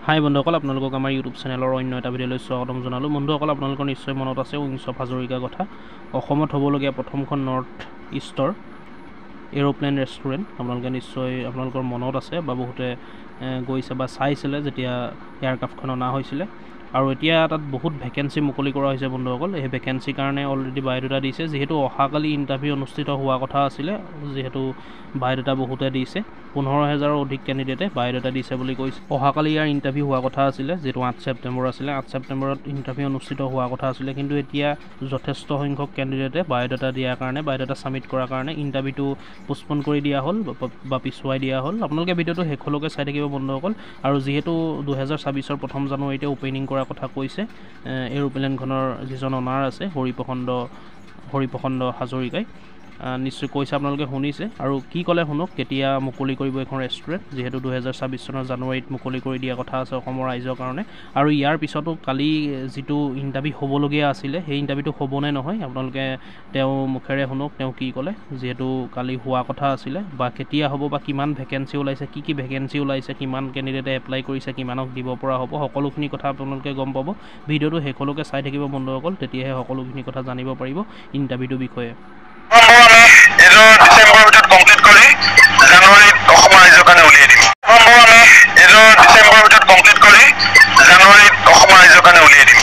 হাই বন্ধুসকল, আপোনালোকক আমাৰ ইউটিউব চেনেলৰ অন্য এটা ভিডিঅ'লৈ স্বাগতম জনালোঁ। বন্ধুসকল, আপোনালোকৰ নিশ্চয় মনত আছে উইংছ অফ হাজৰিকাৰ কথা। অসমত হ'বলগীয়া প্ৰথমখন নৰ্থ ইষ্টৰ এৰোপ্লেন ৰেষ্টুৰেণ্ট আপোনালোকে নিশ্চয় আপোনালোকৰ মনত আছে বা বহুতে গৈছে বা চাইছিলে যেতিয়া এয়াৰক্ৰাফ্টখন অনা হৈছিলে। আৰু এতিয়া তাত বহুত ভেকেঞ্চি মুকলি কৰা হৈছে বন্ধুসকল। এই ভেকেঞ্চিৰ কাৰণে অলৰেডি বায়'ডাটা দিছে, যিহেতু অহাকালি ইণ্টাৰভিউ অনুষ্ঠিত হোৱা কথা আছিলে। যিহেতু বায়'ডাটা বহুতে দিছে, 15,000ৰ অধিক কেণ্ডিডেটে বায়'ডাটা দিছে বুলি কৈছে। অহাকালি ইয়াৰ ইণ্টাৰভিউ হোৱা কথা আছিলে, যিহেতু 8 ছেপ্টেম্বৰ আছিলে। 8 ছেপ্টেম্বৰত ইণ্টাৰভিউ অনুষ্ঠিত হোৱা কথা আছিলে, কিন্তু এতিয়া যথেষ্ট সংখ্যক কেণ্ডিডেটে বায়'ডাটা দিয়াৰ কাৰণে, বায়'ডাটা ছাবমিট কৰাৰ কাৰণে ইণ্টাৰভিউটো পোষ্টপন কৰি দিয়া হ'ল বা পিছুৱাই দিয়া হ'ল। আপোনালোকে ভিডিঅ'টো শেষলৈকে চাই থাকিব বন্ধুসকল। আৰু যিহেতু 2026ৰ 1 জানুৱাৰীতে অপেনিং কৰাৰ কথা কৈছে এৰোপ্লেনখনৰ যিজন অনাৰ আছে হৰিপ্ৰসন্ন হাজৰিকাই, নিশ্চয় কৈছে, আপোনালোকে শুনিছে। আৰু কি ক'লে শুনক, কেতিয়া মুকলি কৰিব এখন ৰেষ্টুৰেণ্ট, যিহেতু 2026 চনৰ জানুৱাৰীত মুকলি কৰি দিয়া কথা আছে অসমৰ ৰাইজৰ কাৰণে। আৰু ইয়াৰ পিছতো কালি যিটো ইণ্টাৰভিউ হ'বলগীয়া আছিলে, সেই ইণ্টাৰভিউটো হ'বনে নহয় আপোনালোকে তেওঁ মুখেৰে শুনক তেওঁ কি ক'লে। যিহেতু কালি হোৱা কথা আছিলে, বা কেতিয়া হ'ব বা কিমান ভেকেঞ্চি ওলাইছে, কি ভেকেঞ্চি ওলাইছে, কিমান কেণ্ডিডেটে এপ্লাই কৰিছে, কিমানক দিব পৰা হ'ব, সকলোখিনি কথা আপোনালোকে গম পাব। ভিডিঅ'টো শেষলৈকে চাই থাকিব বন্ধুসকল, তেতিয়াহে সকলোখিনি কথা জানিব পাৰিব ইণ্টাৰভিউটোৰ বিষয়ে। ডিচেম্বৰৰ ভিতৰত কমপ্লিট কৰি জানুৱাৰীত অসমৰ ৰাইজৰ কাৰণে উলিয়াই দিম। ডিচেম্বৰৰ ভিতৰত কমপ্লিট কৰি জানুৱাৰীত অসমৰ ৰাইজৰ কাৰণে উলিয়াই দিম।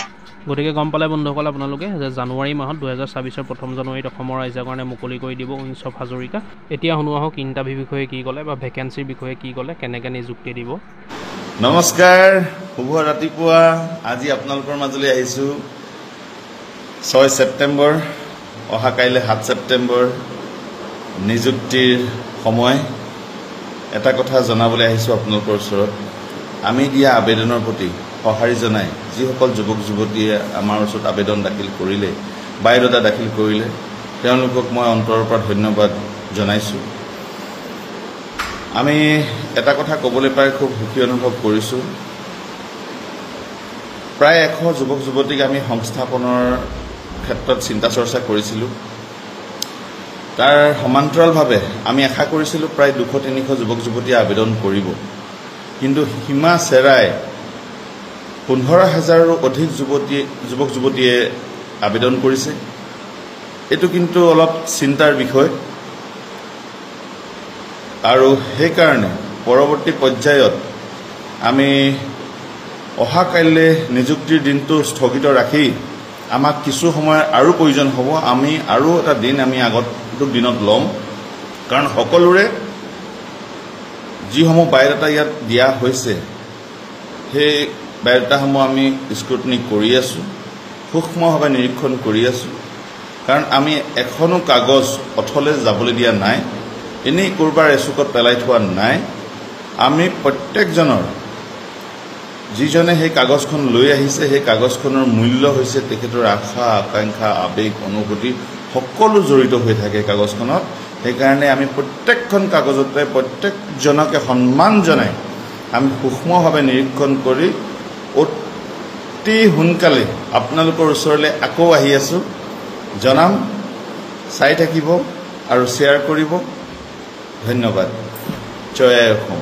গতিকে গম পালে বন্ধুসকল আপোনালোকে যে জানুৱাৰী মাহত 2026ৰ 1 জানুৱাৰীত অসমৰ ৰাইজৰ কাৰণে মুকলি কৰি দিব উইংছ অফ হাজৰিকা। এতিয়া শুনো আহক ইণ্টাৰভিউৰ বিষয়ে কি ক'লে বা ভেকেঞ্চিৰ বিষয়ে কি ক'লে, কেনেকৈ নিযুক্তি দিব। নমস্কাৰ, শুভ ৰাতিপুৱা। আজি আপোনালোকৰ মাজলৈ আহিছোঁ। 6 ছেপ্টেম্বৰ, অহা কাইলৈ 7 ছেপ্টেম্বৰ নিযুক্তিৰ সময়। এটা কথা জনাবলৈ আহিছোঁ আপোনালোকৰ ওচৰত। আমি দিয়া আবেদনৰ প্ৰতি সঁহাৰি জনাই যিসকল যুৱক যুৱতীয়ে আমাৰ ওচৰত আবেদন দাখিল কৰিলে, বায়'ডাটা দাখিল কৰিলে, তেওঁলোকক মই অন্তৰৰ পৰা ধন্যবাদ জনাইছোঁ। আমি এটা কথা ক'বলৈ পাই খুব সুখী অনুভৱ কৰিছোঁ। প্ৰায় 100 যুৱক যুৱতীক আমি সংস্থাপনৰ ক্ষেত্ৰত চিন্তা চৰ্চা কৰিছিলোঁ। তাৰ সমান্তৰালভাৱে আমি আশা কৰিছিলোঁ প্ৰায় 200-300 যুৱক যুৱতীয়ে আবেদন কৰিব, কিন্তু সীমা চেৰাই 15,000ৰো অধিক যুৱক যুৱতীয়ে আবেদন কৰিছে। এইটো কিন্তু অলপ চিন্তাৰ বিষয়। আৰু সেইকাৰণে পৰৱৰ্তী পৰ্যায়ত আমি অহা কাইলৈ নিযুক্তিৰ দিনটো স্থগিত ৰাখি আমাক কিছু সময় আৰু প্ৰয়োজন হ'ব। আমি আৰু এটা দিন আমি আগন্তুক দিনত ল'ম, কাৰণ সকলোৰে যিসমূহ বায়'ডাটা ইয়াত দিয়া হৈছে সেই বায়'ডাটাসমূহ আমি স্ক্ৰুটনি কৰি আছোঁ, সূক্ষ্মভাৱে নিৰীক্ষণ কৰি আছোঁ। কাৰণ আমি এখনো কাগজ অথলে যাবলৈ দিয়া নাই, এনেই ক'ৰবাৰ এচুকত পেলাই থোৱা নাই। আমি প্ৰত্যেকজনৰ, যিজনে সেই কাগজখন লৈ আহিছে, সেই কাগজখনৰ মূল্য হৈছে তেখেতৰ আশা, আকাংক্ষা, আৱেগ, অনুভূতি সকলো জড়িত হৈ থাকে কাগজখনত। সেইকাৰণে আমি প্ৰত্যেকখন কাগজতে প্ৰত্যেকজনকে সন্মান জনাই আমি সূক্ষ্মভাৱে নিৰীক্ষণ কৰি অতি সোনকালে আপোনালোকৰ ওচৰলৈ আকৌ আহি আছোঁ। জনাম, চাই থাকিব আৰু শ্বেয়াৰ কৰিব। ধন্যবাদ। জয় অসম।